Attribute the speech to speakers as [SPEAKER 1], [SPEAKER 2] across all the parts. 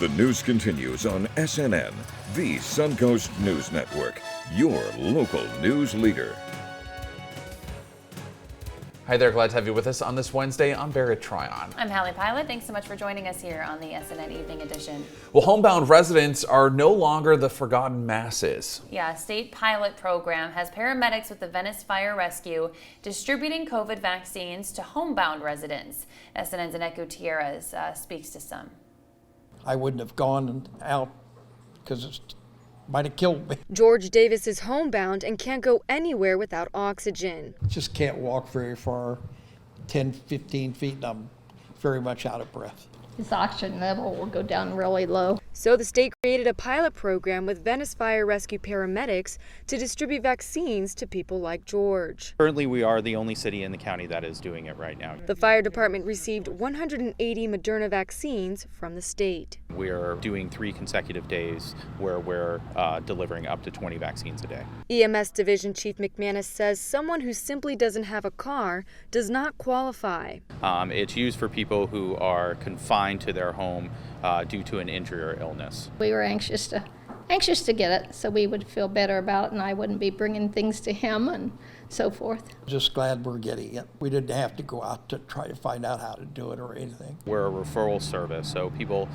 [SPEAKER 1] The news continues on SNN, the Suncoast News Network, your local news leader.
[SPEAKER 2] Hi there, glad to have you with us on this Wednesday. I'm Barrett Tryon.
[SPEAKER 3] I'm Hallie Pilot. Thanks so much for joining us here on the SNN Evening Edition.
[SPEAKER 2] Well, homebound residents are no longer the forgotten masses.
[SPEAKER 3] Yeah, a state pilot program has paramedics with the Venice Fire Rescue distributing COVID vaccines to homebound residents. SNN's Annette Gutierrez speaks to some.
[SPEAKER 4] I wouldn't have gone out because it might have killed me.
[SPEAKER 5] George Davis is homebound and can't go anywhere without oxygen.
[SPEAKER 4] Just can't walk very far, 10, 15 feet, and I'm very much out of breath.
[SPEAKER 6] His oxygen level will go down really low.
[SPEAKER 5] So the state created a pilot program with Venice Fire Rescue paramedics to distribute vaccines to people like George.
[SPEAKER 7] Currently, we are the only city in the county that is doing it right now.
[SPEAKER 5] The fire department received 180 Moderna vaccines from the state.
[SPEAKER 7] We're doing 3 consecutive days where we're delivering up to 20 vaccines a day.
[SPEAKER 5] EMS Division Chief McManus says someone who simply doesn't have a car does not qualify.
[SPEAKER 7] It's used for people who are confined to their home due to an injury or illness.
[SPEAKER 6] We were anxious to get it so we would feel better about it and I wouldn't be bringing things to him and so forth.
[SPEAKER 4] Just glad we're getting it. We didn't have to go out to try to find out how to do it or anything.
[SPEAKER 7] We're a referral service, so people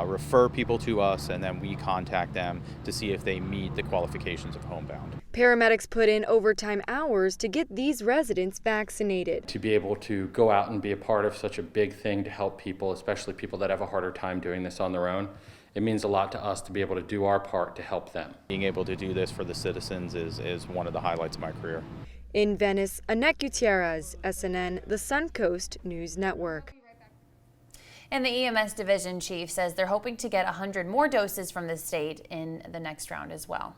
[SPEAKER 7] refer people to us and then we contact them to see if they meet the qualifications of homebound.
[SPEAKER 5] Paramedics put in overtime hours to get these residents vaccinated.
[SPEAKER 8] To be able to go out and be a part of such a big thing to help people, especially people that have a harder time doing this on their own, it means a lot to us to be able to do our part to help them.
[SPEAKER 7] Being able to do this for the citizens is one of the highlights of my career.
[SPEAKER 5] In Venice, Annette Gutierrez, SNN, the Suncoast News Network.
[SPEAKER 3] And the EMS Division Chief says they're hoping to get 100 more doses from the state in the next round as well.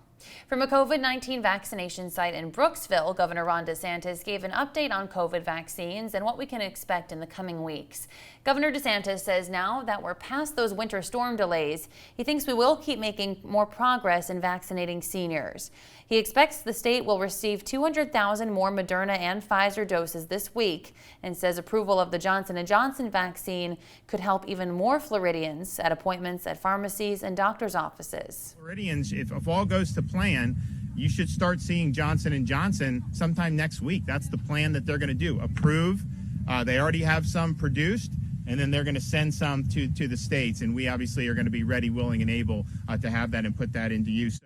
[SPEAKER 3] From a COVID-19 vaccination site in Brooksville, Governor Ron DeSantis gave an update on COVID vaccines and what we can expect in the coming weeks. Governor DeSantis says now that we're past those winter storm delays, he thinks we will keep making more progress in vaccinating seniors. He expects the state will receive 200,000 more Moderna and Pfizer doses this week and says approval of the Johnson & Johnson vaccine could help even more Floridians at appointments at pharmacies and doctors' offices.
[SPEAKER 9] Floridians, if all goes to plan, you should start seeing Johnson & Johnson sometime next week. That's the plan that they're going to do. Approve. They already have some produced, and then they're going to send some to the states. And we obviously are going to be ready, willing, and able to have that and put that into use.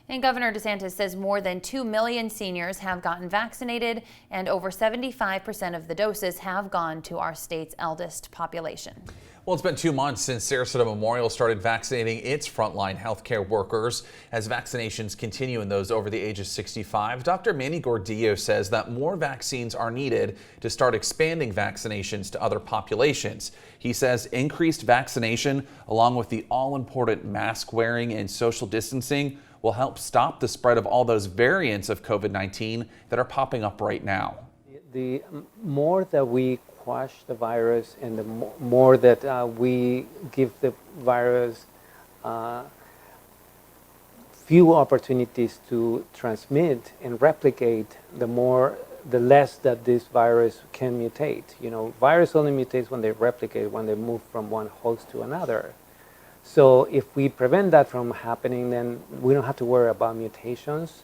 [SPEAKER 3] And Governor DeSantis says more than 2 million seniors have gotten vaccinated, and over 75% of the doses have gone to our state's eldest population.
[SPEAKER 2] Well, it's been 2 months since Sarasota Memorial started vaccinating its frontline healthcare workers. As vaccinations continue in those over the age of 65, Dr. Manny Gordillo says that more vaccines are needed to start expanding vaccinations to other populations. He says increased vaccination, along with the all-important mask wearing and social distancing, will help stop the spread of all those variants of COVID-19 that are popping up right now.
[SPEAKER 10] The more that we quash the virus and the more that we give the virus few opportunities to transmit and replicate, the less that this virus can mutate. You know, virus only mutates when they replicate, when they move from one host to another. So if we prevent that from happening, then we don't have to worry about mutations.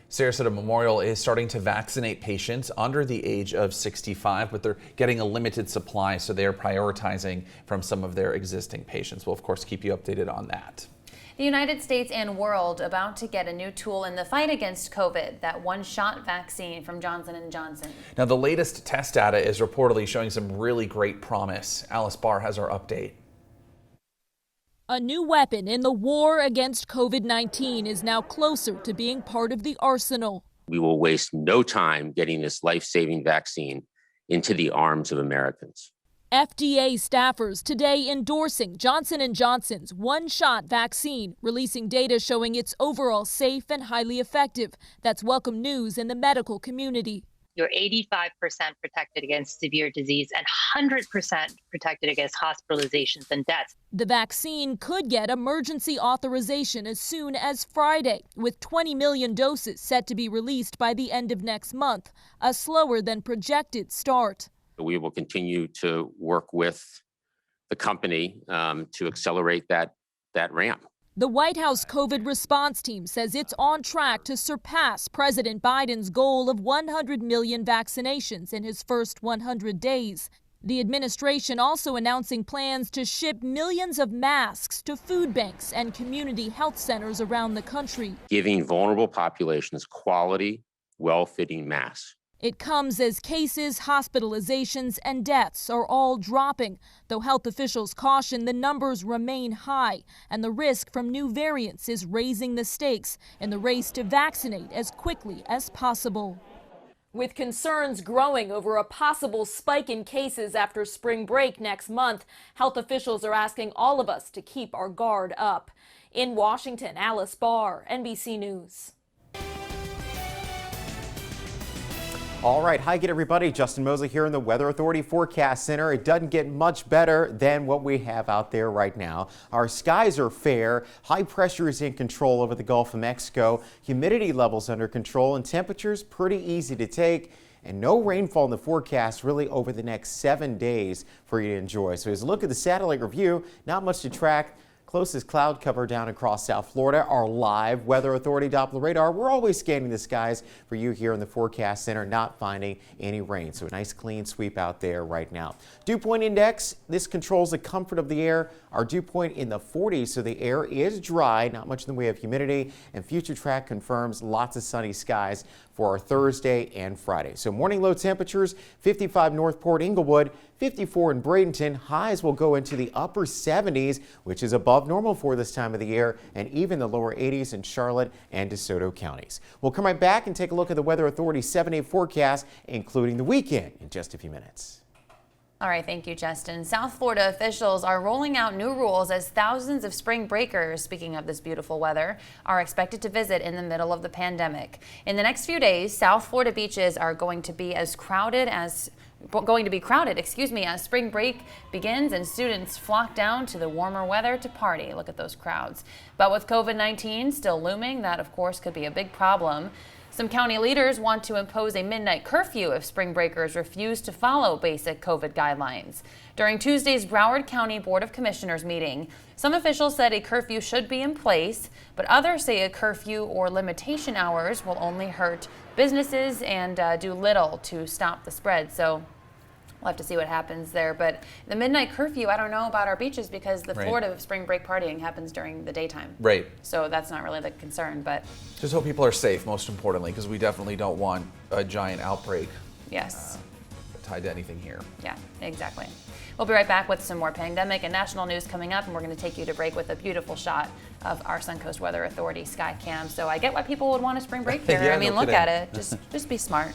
[SPEAKER 2] Sarasota Memorial is starting to vaccinate patients under the age of 65, but they're getting a limited supply, so they're prioritizing from some of their existing patients. We'll, of course, keep you updated on that.
[SPEAKER 3] The United States and world about to get a new tool in the fight against COVID, that one-shot vaccine from Johnson & Johnson.
[SPEAKER 2] Now, the latest test data is reportedly showing some really great promise. Alice Barr has our update.
[SPEAKER 11] A new weapon in the war against COVID-19 is now closer to being part of the arsenal.
[SPEAKER 12] We will waste no time getting this life-saving vaccine into the arms of Americans.
[SPEAKER 11] FDA staffers today endorsing Johnson & Johnson's one-shot vaccine, releasing data showing it's overall safe and highly effective. That's welcome news in the medical community.
[SPEAKER 13] You're 85% protected against severe disease and 100% protected against hospitalizations and deaths.
[SPEAKER 11] The vaccine could get emergency authorization as soon as Friday, with 20 million doses set to be released by the end of next month, a slower than projected start.
[SPEAKER 12] We will continue to work with the company to accelerate that ramp.
[SPEAKER 11] The White House COVID response team says it's on track to surpass President Biden's goal of 100 million vaccinations in his first 100 days. The administration also announcing plans to ship millions of masks to food banks and community health centers around the country,
[SPEAKER 12] Giving vulnerable populations quality, well-fitting masks.
[SPEAKER 11] It comes as cases, hospitalizations, and deaths are all dropping, though health officials caution the numbers remain high, and the risk from new variants is raising the stakes in the race to vaccinate as quickly as possible. With concerns growing over a possible spike in cases after spring break next month, health officials are asking all of us to keep our guard up. In Washington, Alice Barr, NBC News.
[SPEAKER 14] All right, hi again, everybody. Justin Mosley here in the Weather Authority Forecast Center. It doesn't get much better than what we have out there right now. Our skies are fair. High pressure is in control over the Gulf of Mexico. Humidity levels under control and temperatures pretty easy to take. And no rainfall in the forecast really over the next 7 days for you to enjoy. So as a look at the satellite review, not much to track. Closest cloud cover down across South Florida. Our live Weather Authority Doppler radar. We're always scanning the skies for you here in the Forecast Center, not finding any rain. So a nice clean sweep out there right now. Dew point index, this controls the comfort of the air. Our dew point in the 40s, so the air is dry, not much in the way of humidity. And Future Track confirms lots of sunny skies for our Thursday and Friday. So morning low temperatures, 55 Northport, Inglewood, 54 in Bradenton. Highs will go into the upper 70s, which is above normal for this time of the year, and even the lower 80s in Charlotte and DeSoto counties. We'll come right back and take a look at the Weather Authority's 7-day forecast, including the weekend, in just a few minutes.
[SPEAKER 3] All right, thank you, Justin. South Florida officials are rolling out new rules as thousands of spring breakers, speaking of this beautiful weather, are expected to visit in the middle of the pandemic. In the next few days, South Florida beaches are going to be crowded as spring break begins and students flock down to the warmer weather to party. Look at those crowds. But with COVID-19 still looming, that of course could be a big problem. Some county leaders want to impose a midnight curfew if spring breakers refuse to follow basic COVID guidelines. During Tuesday's Broward County Board of Commissioners meeting, some officials said a curfew should be in place, but others say a curfew or limitation hours will only hurt businesses and do little to stop the spread. So we'll have to see what happens there. But the midnight curfew, I don't know about our beaches because the Florida spring break partying happens during the daytime.
[SPEAKER 2] Right.
[SPEAKER 3] So that's not really the concern, but
[SPEAKER 2] just hope people are safe, most importantly, because we definitely don't want a giant outbreak.
[SPEAKER 3] Yes.
[SPEAKER 2] Tied to anything here.
[SPEAKER 3] Yeah, exactly. We'll be right back with some more pandemic and national news coming up, and we're going to take you to break with a beautiful shot of our Suncoast Weather Authority sky cam. So I get why people would want a spring break here.
[SPEAKER 2] Yeah,
[SPEAKER 3] I mean,
[SPEAKER 2] no
[SPEAKER 3] look
[SPEAKER 2] kidding.
[SPEAKER 3] at it. Just be smart.